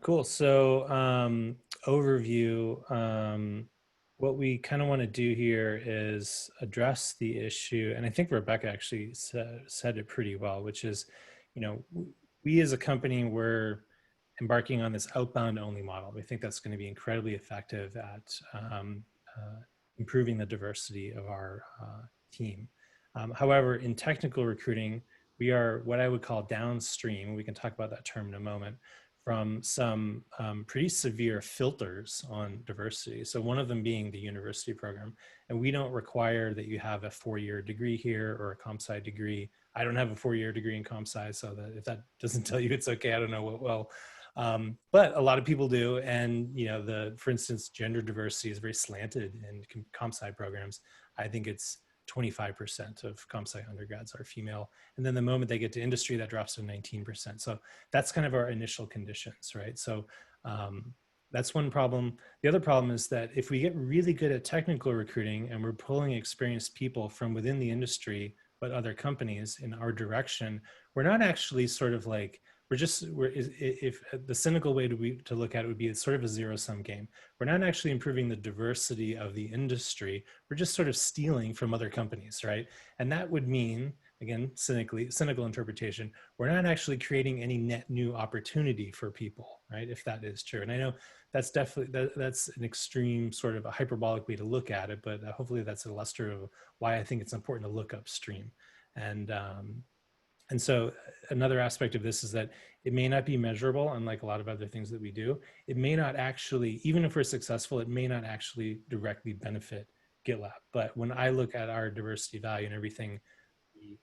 Cool. So, overview. What we kind of want to do here is address the issue, and I think Rebekah actually said it pretty well, which is, we as a company, we're embarking on this outbound only model. We think that's going to be incredibly effective at improving the diversity of our team. However, in technical recruiting, we are what I would call downstream. We can talk about that term in a moment from some pretty severe filters on diversity. So one of them being the university program. And we don't require that you have a 4-year degree here or a comp sci degree. I don't have a 4-year degree in comp sci, so that if that doesn't tell you it's okay, I don't know what will. But a lot of people do. And, for instance, gender diversity is very slanted in comp sci programs. I think it's 25% of comp sci undergrads are female. And then the moment they get to industry, that drops to 19%. So that's kind of our initial conditions, right? So that's one problem. The other problem is that if we get really good at technical recruiting and we're pulling experienced people from within the industry, but other companies in our direction, we're not actually sort of like, if the cynical way to look at it would be it's sort of a zero-sum game. We're not actually improving the diversity of the industry. We're just sort of stealing from other companies, right? And that would mean, again, cynical interpretation, we're not actually creating any net new opportunity for people, right? If that is true. And I know that's definitely, that's an extreme sort of a hyperbolic way to look at it, but hopefully that's illustrative of why I think it's important to look upstream. And so another aspect of this is that it may not be measurable, unlike a lot of other things that we do. It may not actually, even if we're successful, it may not actually directly benefit GitLab. But when I look at our diversity value and everything we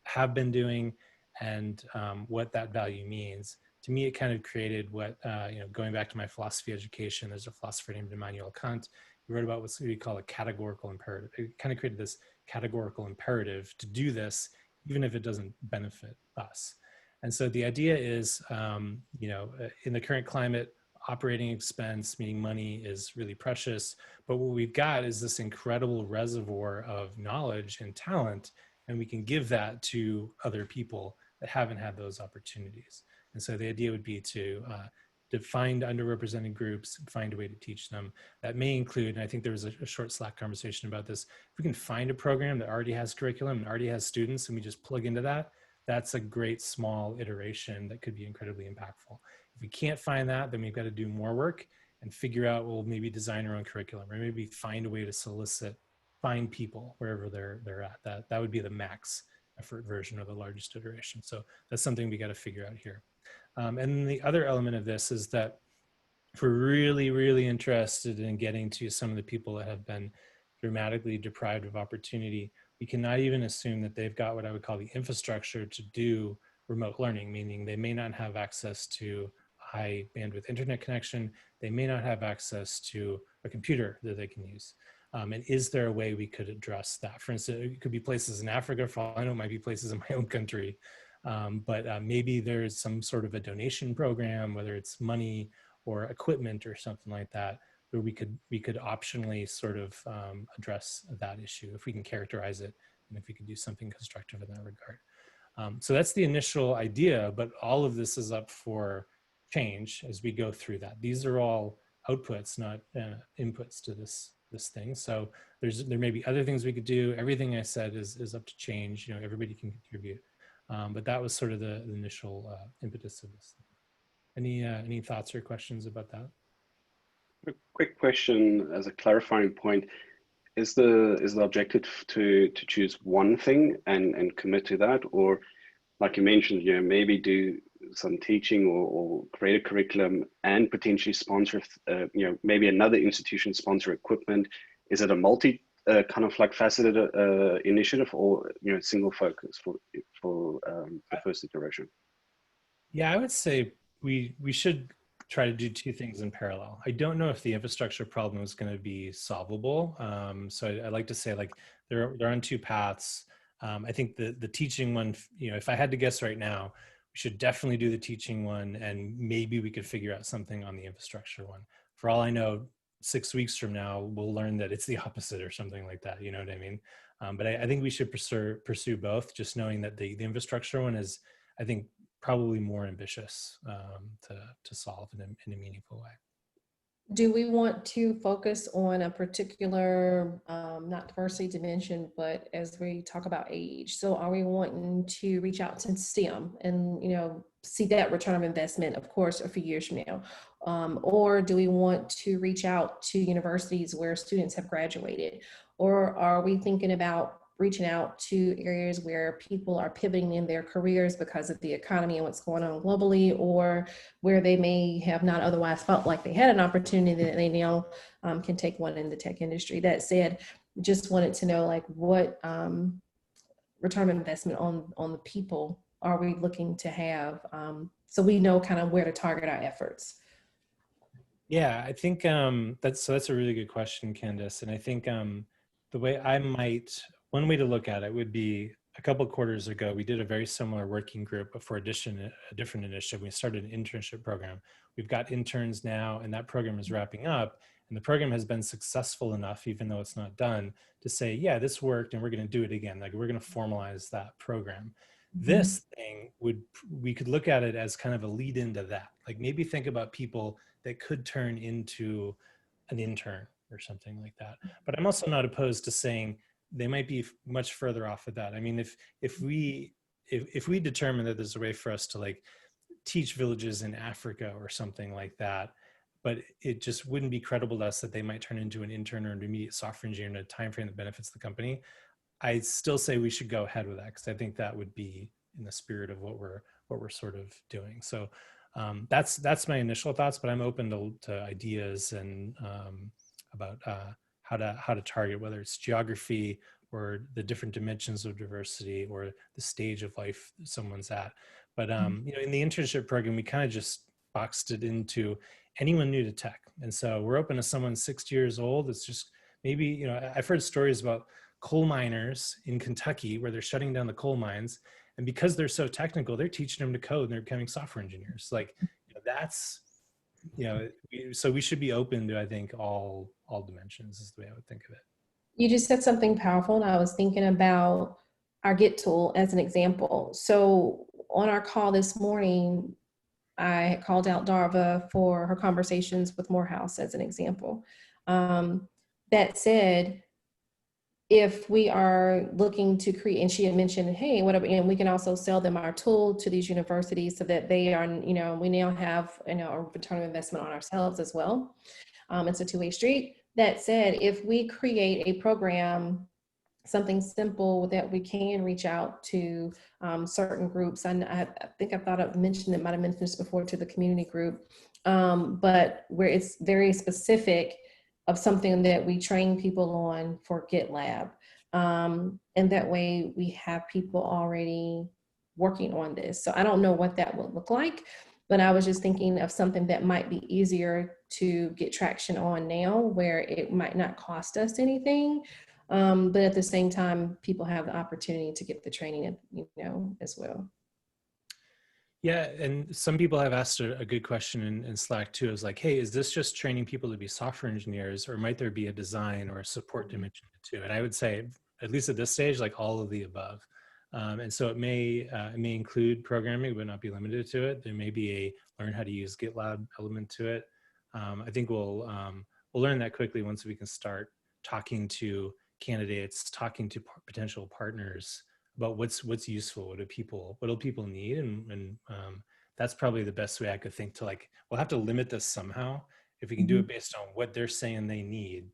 have been doing and what that value means, to me, it kind of created what, going back to my philosophy education, there's a philosopher named Immanuel Kant. He wrote about what we call a categorical imperative. It kind of created this categorical imperative to do this even if it doesn't benefit us. And so the idea is, in the current climate, operating expense, meaning money, is really precious. But what we've got is this incredible reservoir of knowledge and talent, and we can give that to other people that haven't had those opportunities. And so the idea would be to find underrepresented groups, find a way to teach them. That may include, and I think there was a short Slack conversation about this, if we can find a program that already has curriculum and already has students and we just plug into that, that's a great small iteration that could be incredibly impactful. If we can't find that, then we've got to do more work and figure out, well, maybe design our own curriculum, or maybe find a way to find people wherever they're at. That would be the max effort version of the largest iteration. So that's something we got to figure out here. And the other element of this is that if we're really, really interested in getting to some of the people that have been dramatically deprived of opportunity, we cannot even assume that they've got what I would call the infrastructure to do remote learning, meaning they may not have access to a high bandwidth internet connection. They may not have access to a computer that they can use. And is there a way we could address that? For instance, it could be places in Africa, for all I know, it might be places in my own country. But maybe there's some sort of a donation program, whether it's money or equipment or something like that, where we could optionally sort of address that issue if we can characterize it and if we could do something constructive in that regard. So that's the initial idea, but all of this is up for change as we go through that. These are all outputs, not inputs to this thing. So there may be other things we could do. Everything I said is up to change. Everybody can contribute. But that was sort of the initial impetus of this. Any thoughts or questions about that? A quick question as a clarifying point. Is the objective to choose one thing and commit to that? Or like you mentioned, maybe do some teaching or create a curriculum and potentially sponsor, maybe another institution sponsor equipment? Is it a multi kind of like faceted initiative, or single focus for the first iteration? Yeah, I would say we should try to do two things in parallel. I don't know if the infrastructure problem is going to be solvable. So I like to say, like, they're on two paths. I think the teaching one, if I had to guess right now, we should definitely do the teaching one, and maybe we could figure out something on the infrastructure one. For all I know, 6 weeks from now, we'll learn that it's the opposite or something like that. You know what I mean? But I think we should pursue both, just knowing that the infrastructure one is, I think, probably more ambitious to solve in a meaningful way. Do we want to focus on a particular, not diversity dimension, but as we talk about age? So are we wanting to reach out to STEM and, see that return of investment, of course, a few years from now? Or do we want to reach out to universities where students have graduated? Or are we thinking about reaching out to areas where people are pivoting in their careers because of the economy and what's going on globally, or where they may have not otherwise felt like they had an opportunity that they now can take one in the tech industry? That said, just wanted to know, like, what return of investment on the people are we looking to have, so we know kind of where to target our efforts. Yeah, I think that's a really good question, Candace. And I think the way one way to look at it would be, a couple of quarters ago, we did a very similar working group, but for a different initiative. We started an internship program. We've got interns now, and that program is wrapping up. And the program has been successful enough, even though it's not done, to say, yeah, this worked, and we're going to do it again. Like, we're going to formalize that program. This thing we could look at it as kind of a lead into that. Like, maybe think about people that could turn into an intern or something like that. But I'm also not opposed to saying they might be much further off of that. I mean, if we determine that there's a way for us to, like, teach villages in Africa or something like that, but it just wouldn't be credible to us that they might turn into an intern or an intermediate software engineer in a time frame that benefits the company, I still say we should go ahead with that, because I think that would be in the spirit of what we're sort of doing. So that's my initial thoughts, but I'm open to ideas and about how to target, whether it's geography or the different dimensions of diversity or the stage of life someone's at. But in the internship program, we kind of just boxed it into anyone new to tech. And so we're open to someone 60 years old. It's just maybe, I've heard stories about coal miners in Kentucky where they're shutting down the coal mines. And because they're so technical, they're teaching them to code and they're becoming software engineers. Like, so we should be open to, I think, all dimensions is the way I would think of it. You just said something powerful, and I was thinking about our Git tool as an example. So on our call this morning, I called out Darva for her conversations with Morehouse as an example. That said, if we are looking to create, and she had mentioned, hey, whatever, and we can also sell them our tool to these universities so that they are, we now have, a return of investment on ourselves as well. It's a two-way street. That said, if we create a program, something simple that we can reach out to certain groups, and I think I thought I mentioned it, might have mentioned this before, to the community group, but where it's very specific of something that we train people on for GitLab. And that way we have people already working on this. So I don't know what that would look like, but I was just thinking of something that might be easier to get traction on now, where it might not cost us anything. But at the same time, people have the opportunity to get the training, as well. Yeah, and some people have asked a good question in Slack too. Is like, hey, is this just training people to be software engineers, or might there be a design or a support dimension too? And I would say, at least at this stage, like all of the above. And so it may include programming, but not be limited to it. There may be a learn how to use GitLab element to it. I think we'll learn that quickly once we can start talking to candidates, talking to potential partners about what's useful, what do people need, and that's probably the best way I could think to, like, we'll have to limit this somehow. If we can do it based on what they're saying they need,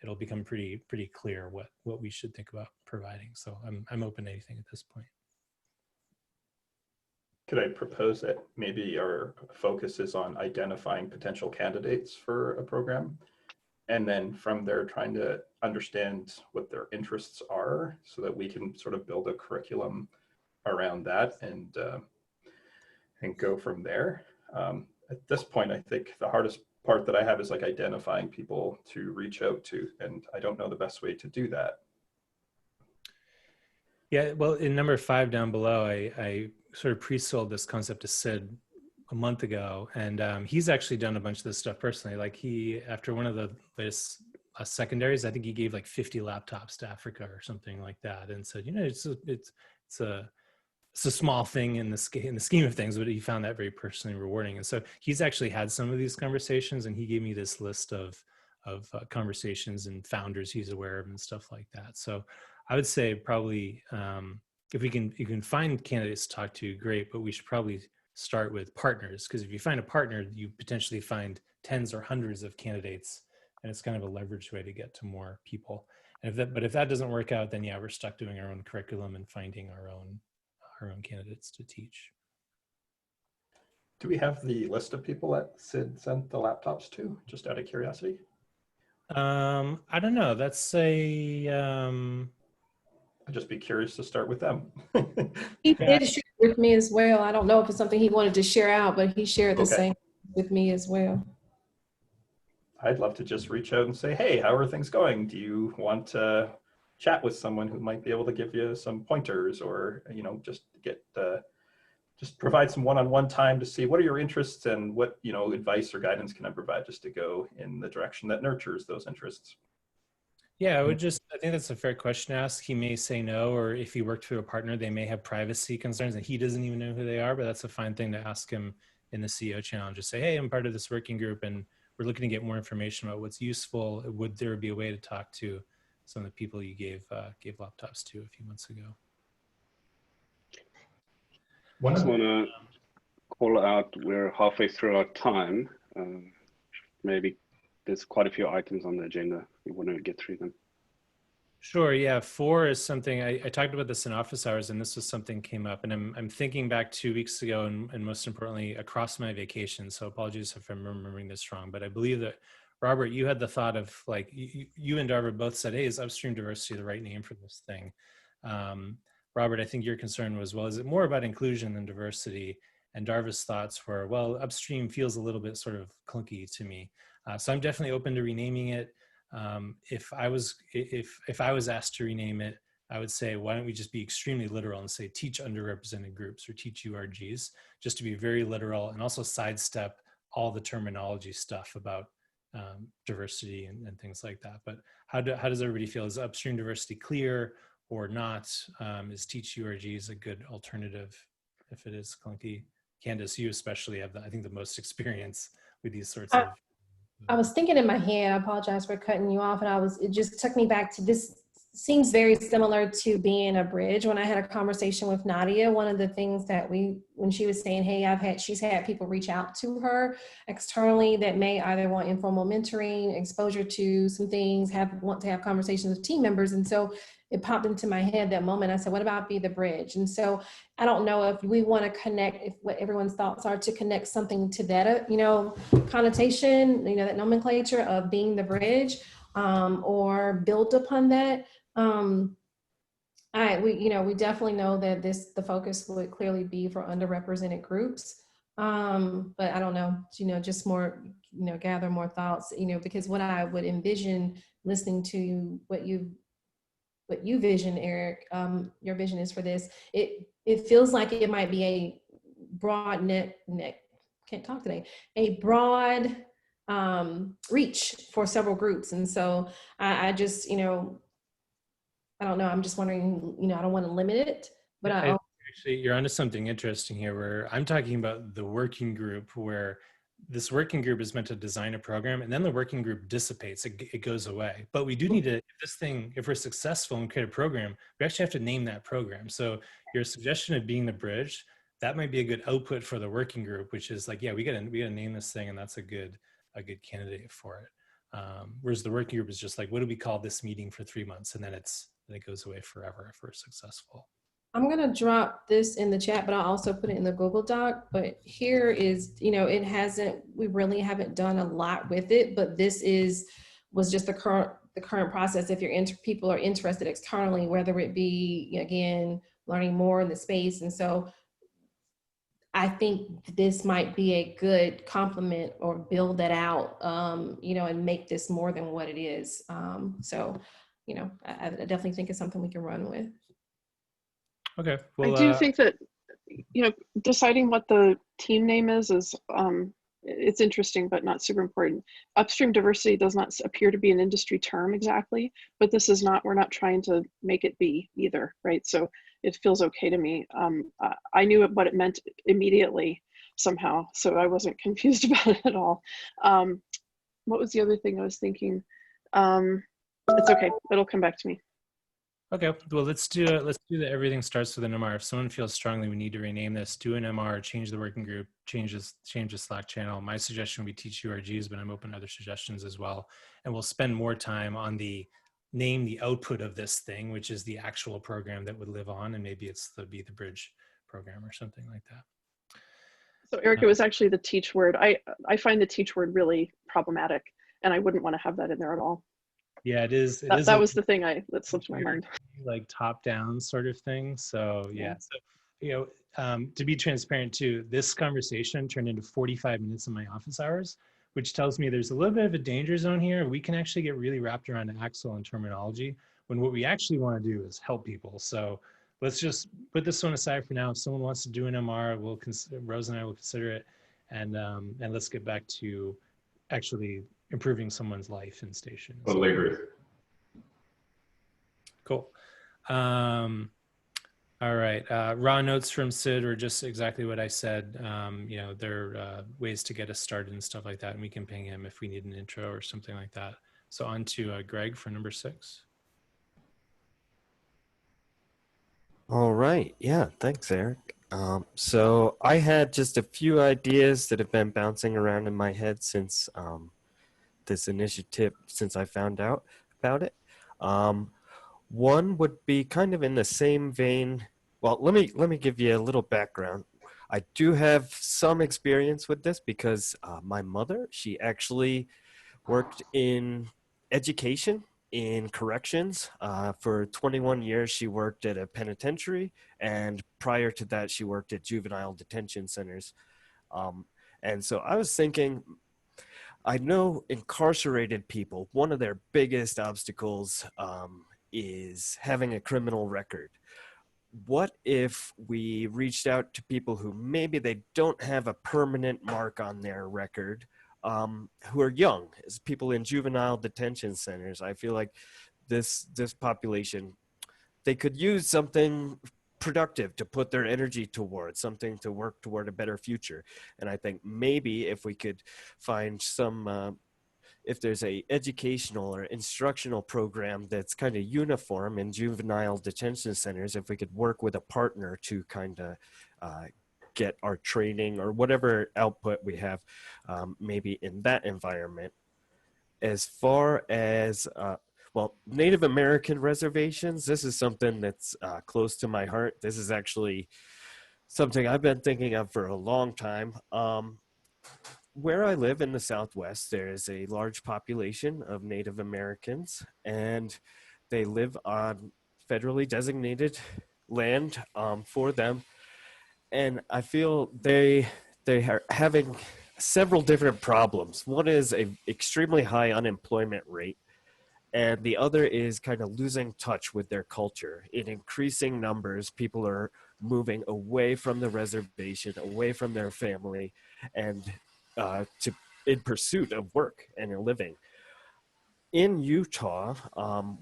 it'll become pretty clear what we should think about providing. So I'm open to anything at this point. Could I propose that maybe our focus is on identifying potential candidates for a program, and then from there trying to understand what their interests are so that we can sort of build a curriculum around that and go from there. At this point, I think the hardest part that I have is like identifying people to reach out to, and I don't know the best way to do that. Yeah, well, in number 5 down below, I sort of pre-sold this concept to Sid a month ago, and he's actually done a bunch of this stuff personally. Like, he, after one of the latest secondaries, I think he gave like 50 laptops to Africa or something like that, and said, it's it's a small thing in the scheme of things, but he found that very personally rewarding. And so he's actually had some of these conversations, and he gave me this list of conversations and founders he's aware of and stuff like that. So I would say probably if you can find candidates to talk to, great, but we should probably start with partners, because if you find a partner, you potentially find tens or hundreds of candidates, and it's kind of a leverage way to get to more people. And if that doesn't work out, then yeah, we're stuck doing our own curriculum and finding our own candidates to teach. Do we have the list of people that Sid sent the laptops to, just out of curiosity? I don't know. That's I'd just be curious to start with them. He did share with me as well. I don't know if it's something he wanted to share out, but he shared the same with me as well. I'd love to just reach out and say, hey, how are things going? Do you want to chat with someone who might be able to give you some pointers, or, you know, just get, just provide some one-on-one time to see what are your interests and what, you know, advice or guidance can I provide just to go in the direction that nurtures those interests? Yeah, I think that's a fair question to ask. He may say no, or if he worked through a partner, they may have privacy concerns and he doesn't even know who they are, but that's a fine thing to ask him in the CEO channel and just say, hey, I'm part of this working group and we're looking to get more information about what's useful. Would there be a way to talk to some of the people you gave laptops to a few months ago? I just want to call out, we're halfway through our time. Maybe there's quite a few items on the agenda. We want to get through them. Sure. Yeah. 4 is something I talked about this in office hours, and this was something came up, and I'm thinking back 2 weeks ago, and most importantly, across my vacation. So apologies if I'm remembering this wrong, but I believe that Robert, you had the thought of like, you and Darva both said, hey, is Upstream Diversity the right name for this thing? Robert, I think your concern was, well, is it more about inclusion than diversity? And Darva's thoughts were, well, Upstream feels a little bit sort of clunky to me. So I'm definitely open to renaming it. If I was asked to rename it, I would say, why don't we just be extremely literal and say teach underrepresented groups or teach URGs, just to be very literal and also sidestep all the terminology stuff about diversity and things like that. But how does everybody feel? Is Upstream Diversity clear or not? Is teach URGs a good alternative if it is clunky? Candace, you especially have, I think, the most experience with these sorts of. I was thinking in my head, I apologize for cutting you off, and it just took me back to this. Seems very similar to being a bridge. When I had a conversation with Nadia, one of the things that when she was saying, hey, she's had people reach out to her externally that may either want informal mentoring, exposure to some things, want to have conversations with team members. And so it popped into my head that moment. I said, what about be the bridge? And so I don't know if we want to connect, if what everyone's thoughts are to connect something to that, connotation, that nomenclature of being the bridge, or build upon that. We definitely know that the focus would clearly be for underrepresented groups. But I don't know, just more, gather more thoughts, because what I would envision listening to what you vision, Eric, your vision is for this. It feels like it might be a broad can't talk today, a broad reach for several groups. And so I just, I don't know. I'm just wondering, I don't want to limit it, but actually, you're onto something interesting here where I'm talking about the working group, where this working group is meant to design a program and then the working group dissipates, it goes away. But we do need to, if we're successful and create a program, we actually have to name that program. So your suggestion of being the bridge, that might be a good output for the working group, which is like, yeah, we gotta name this thing, and that's a good candidate for it. Whereas the working group is just like, what do we call this meeting for 3 months? And then it goes away forever if we're successful. I'm going to drop this in the chat, but I'll also put it in the Google Doc. But here is, we really haven't done a lot with it, but this was just the current process. If people are interested externally, whether it be, again, learning more in the space. And so I think this might be a good complement or build that out, and make this more than what it is. I definitely think it's something we can run with. Okay. Well, I do think that, deciding what the team name is it's interesting, but not super important. Upstream diversity does not appear to be an industry term exactly, but we're not trying to make it be either, right? So it feels okay to me. I knew what it meant immediately somehow, so I wasn't confused about it at all. What was the other thing I was thinking? It's okay, it'll come back to me. Okay, well, let's do that. Everything starts with an MR. If someone feels strongly we need to rename this, do an MR, change the working group, change the Slack channel. My suggestion would be teach URGs, but I'm open to other suggestions as well. And we'll spend more time on the output of this thing, which is the actual program that would live on, and maybe be the bridge program or something like that. So Eric, it was actually the teach word. I find the teach word really problematic, and I wouldn't want to have that in there at all. Yeah, it is. That was the thing that slipped my mind. Like top down sort of thing. So yeah. So to be transparent too, this conversation turned into 45 minutes of my office hours, which tells me there's a little bit of a danger zone here. We can actually get really wrapped around Axel and terminology when what we actually want to do is help people. So let's just put this one aside for now. If someone wants to do an MR, Rose and I will consider it, and let's get back to actually improving someone's life in station. Totally agree. Cool. All right. Raw notes from Sid are just exactly what I said. There are ways to get us started and stuff like that, and we can ping him if we need an intro or something like that. So on to Greg for number 6. All right. Yeah, thanks, Eric. So I had just a few ideas that have been bouncing around in my head since this initiative, since I found out about it. One would be kind of in the same vein. Well, let me give you a little background. I do have some experience with this because my mother, she actually worked in education, in corrections. For 21 years, she worked at a penitentiary, and prior to that, she worked at juvenile detention centers. And so I was thinking, I know incarcerated people, one of their biggest obstacles is having a criminal record. What if we reached out to people who maybe they don't have a permanent mark on their record, who are young, as people in juvenile detention centers? I feel like this population, they could use something productive to put their energy towards, something to work toward a better future. And I think maybe if we could find some, if there's a educational or instructional program that's kind of uniform in juvenile detention centers, if we could work with a partner to kind of get our training or whatever output we have, maybe in that environment. As far as well, Native American reservations, this is something that's close to my heart. This is actually something I've been thinking of for a long time. Where I live in the Southwest, there is a large population of Native Americans, and they live on federally designated land for them. And I feel they are having several different problems. One is an extremely high unemployment rate, and the other is kind of losing touch with their culture. In increasing numbers, people are moving away from the reservation, away from their family, and in pursuit of work and a living. In Utah,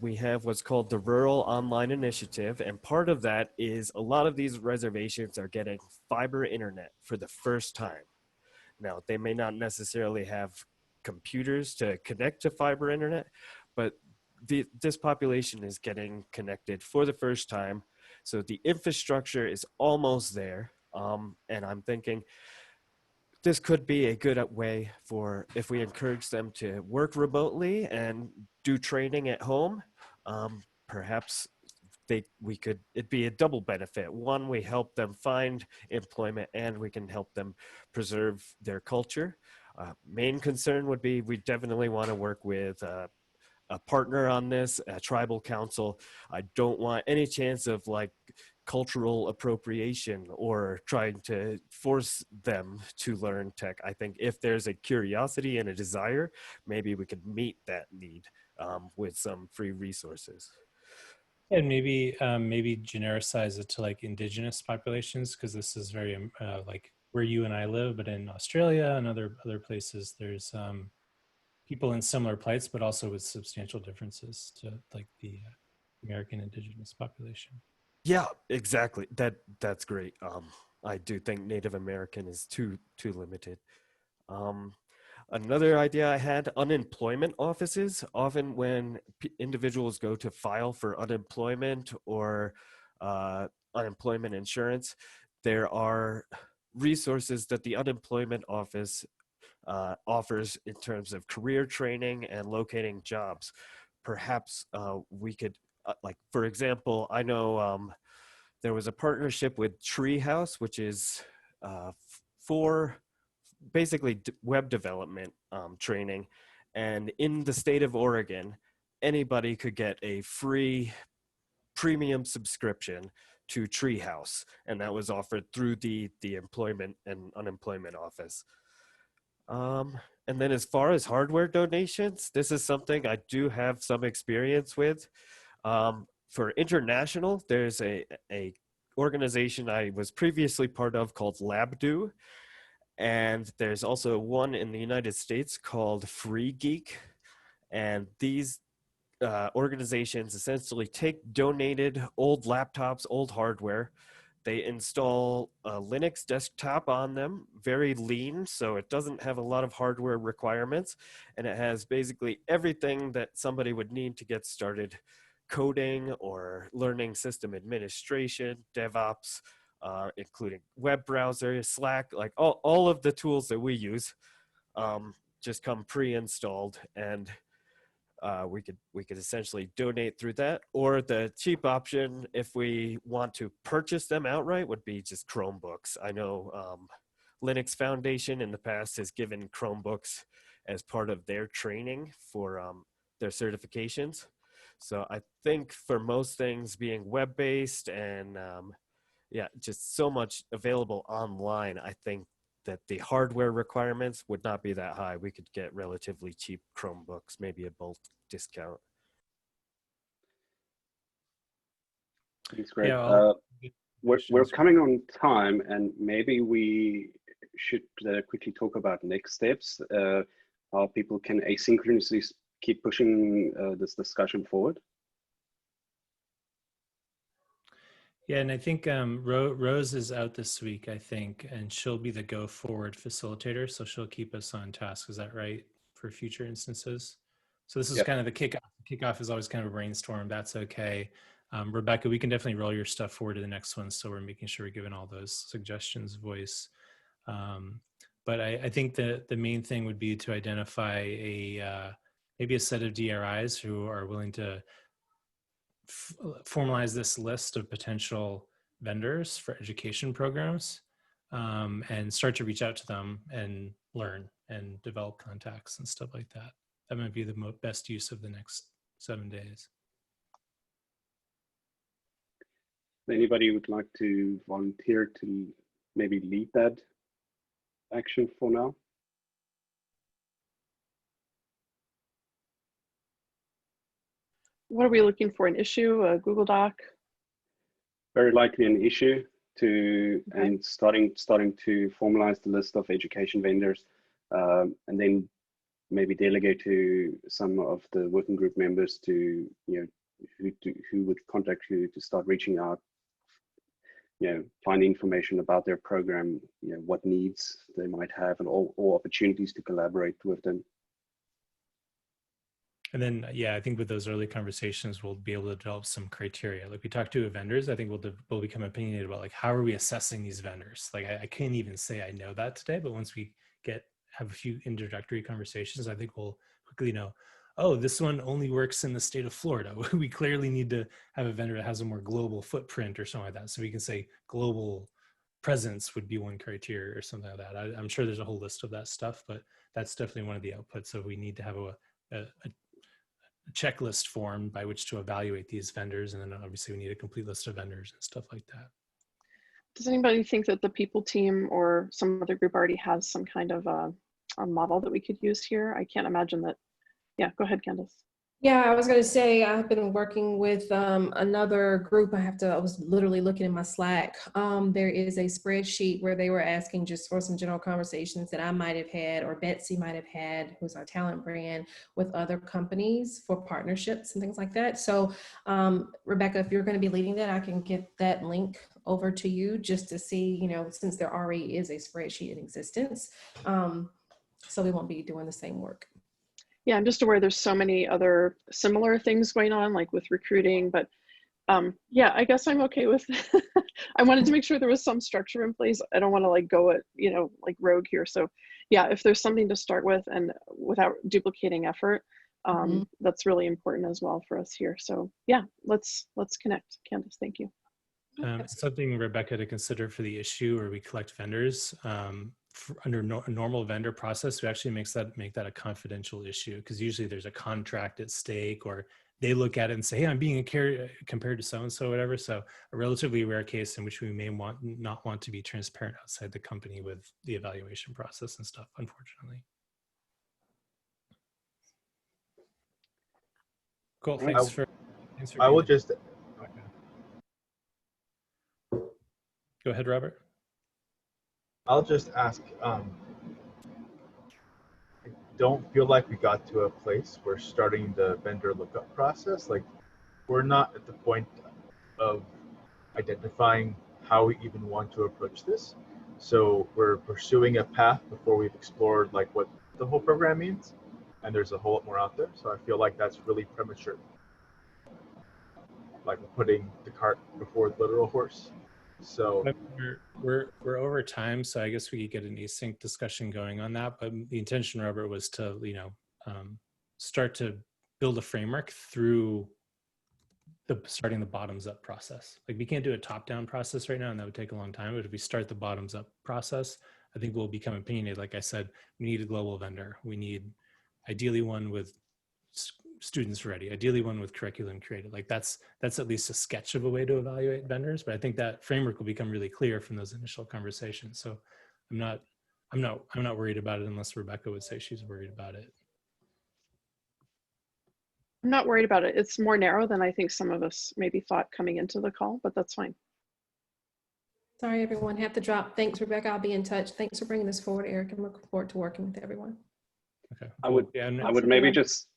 we have what's called the Rural Online Initiative, and part of that is a lot of these reservations are getting fiber internet for the first time. Now, they may not necessarily have computers to connect to fiber internet, but this population is getting connected for the first time. So the infrastructure is almost there. And I'm thinking this could be a good way for, if we encourage them to work remotely and do training at home, perhaps it'd be a double benefit. One, we help them find employment, and we can help them preserve their culture. Main concern would be we definitely want to work with a partner on this, a tribal council. I don't want any chance of like cultural appropriation or trying to force them to learn tech. I think if there's a curiosity and a desire, maybe we could meet that need with some free resources. And maybe genericize it to like indigenous populations, because this is very like where you and I live, but in Australia and other places, there's people in similar plights, but also with substantial differences to like the American indigenous population. Yeah, exactly. That's great. I do think Native American is too limited. Um, Another idea I had, unemployment offices. Often when individuals go to file for unemployment or unemployment insurance, there are resources that the unemployment office offers in terms of career training and locating jobs. Perhaps we could, like, for example, I know there was a partnership with Treehouse, which is for basically web development training. And in the state of Oregon, anybody could get a free premium subscription to Treehouse, and that was offered through the employment and unemployment office. And then as far as hardware donations, this is something I do have some experience with. For international, there's a organization I was previously part of called LabDo, and there's also one in the United States called Free Geek. And these organizations essentially take donated old laptops, old hardware. They install a Linux desktop on them, very lean, so it doesn't have a lot of hardware requirements. And it has basically everything that somebody would need to get started coding or learning system administration, DevOps, including web browser, Slack, like all of the tools that we use just come pre-installed, and we could essentially donate through that. Or the cheap option, if we want to purchase them outright, would be just Chromebooks. I know Linux Foundation in the past has given Chromebooks as part of their training for their certifications. So I think for most things being web-based and yeah, just so much available online, I think that the hardware requirements would not be that high. We could get relatively cheap Chromebooks, maybe a bulk discount. That's great. Yeah, We're coming on time, and maybe we should quickly talk about next steps, how people can asynchronously keep pushing this discussion forward. Yeah, and I think Rose is out this week, I think, and she'll be the go forward facilitator. So she'll keep us on task. Is that right, for future instances? So this is kind of the kickoff. The kickoff is always kind of a brainstorm. That's okay. Rebekah, we can definitely roll your stuff forward to the next one. So we're making sure we're giving all those suggestions voice. But I think the main thing would be to identify maybe a set of DRIs who are willing to formalize this list of potential vendors for education programs, and start to reach out to them and learn and develop contacts and stuff like that. That might be the best use of the next 7 days. Anybody would like to volunteer to maybe lead that action for now? What are we looking for? An issue, a Google Doc? Very likely an issue Okay. and starting to formalize the list of education vendors, and then maybe delegate to some of the working group members to, who would contact you to start reaching out, find information about their program, what needs they might have, and all opportunities to collaborate with them. And then, yeah, I think with those early conversations, we'll be able to develop some criteria. Like we talk to vendors, I think we'll become opinionated about like, how are we assessing these vendors? Like I can't even say I know that today, but once we have a few introductory conversations, I think we'll quickly know, oh, this one only works in the state of Florida. We clearly need to have a vendor that has a more global footprint or something like that. So we can say global presence would be one criteria or something like that. I'm sure there's a whole list of that stuff, but that's definitely one of the outputs. So we need to have a checklist form by which to evaluate these vendors. And then obviously we need a complete list of vendors and stuff like that. Does anybody think that the people team or some other group already has some kind of a model that we could use here? I can't imagine that. Yeah, go ahead, Candace. Yeah, I was going to say I've been working with another group. I was literally looking in my Slack. There is a spreadsheet where they were asking just for some general conversations that I might have had or Betsy might have had, who's our talent brand, with other companies for partnerships and things like that. So Rebekah, if you're going to be leading that, I can get that link over to you just to see, since there already is a spreadsheet in existence. So we won't be doing the same work. Yeah, I'm just aware there's so many other similar things going on, like with recruiting, but yeah, I guess I'm okay with I wanted to make sure there was some structure in place. I don't want to like go at, like rogue here. So yeah, if there's something to start with and without duplicating effort, that's really important as well for us here. So yeah, let's connect. Candace, thank you. Something, Rebekah, to consider for the issue where we collect vendors. Under a normal vendor process, we actually make that a confidential issue, because usually there's a contract at stake, or they look at it and say, hey, I'm being compared to so-and-so, whatever. So a relatively rare case in which we may not want to be transparent outside the company with the evaluation process and stuff, unfortunately. Cool, thanks for I will just... Go ahead, Robert. I'll just ask, I don't feel like we got to a place where starting the vendor lookup process, like we're not at the point of identifying how we even want to approach this. So we're pursuing a path before we've explored like what the whole program means. And there's a whole lot more out there. So I feel like that's really premature. Like we're putting the cart before the literal horse. So we're over time, so I guess we could get an async discussion going on that. But the intention, Robert, was to start to build a framework through starting the bottoms up process. Like we can't do a top down process right now, and that would take a long time. But if we start the bottoms up process, I think we'll become opinionated. Like I said, we need a global vendor. We need ideally one with students ready, ideally one with curriculum created. Like that's at least a sketch of a way to evaluate vendors, but I think that framework will become really clear from those initial conversations. So I'm not worried about it, unless Rebekah would say she's worried about it. I'm not worried about it. It's more narrow than I think some of us maybe thought coming into the call, but that's fine. Sorry, everyone, have to drop. Thanks, Rebekah. I'll be in touch. Thanks for bringing this forward, Eric. I'm looking forward to working with everyone. Okay. I would maybe just,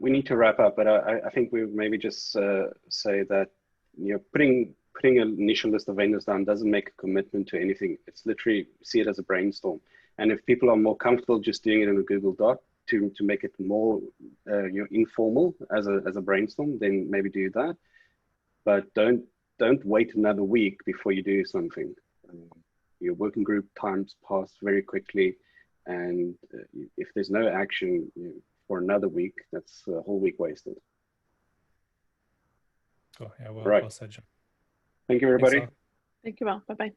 we need to wrap up, but I think we would maybe just say that putting an initial list of vendors down doesn't make a commitment to anything. It's literally see it as a brainstorm. And if people are more comfortable just doing it in a Google Doc to make it more informal as a brainstorm, then maybe do that. But don't wait another week before you do something. Your working group times pass very quickly, and if there's no action for another week, that's a whole week wasted. Cool. Yeah, well, right. Well said, John. Thank you, everybody. Thank you all. Bye-bye.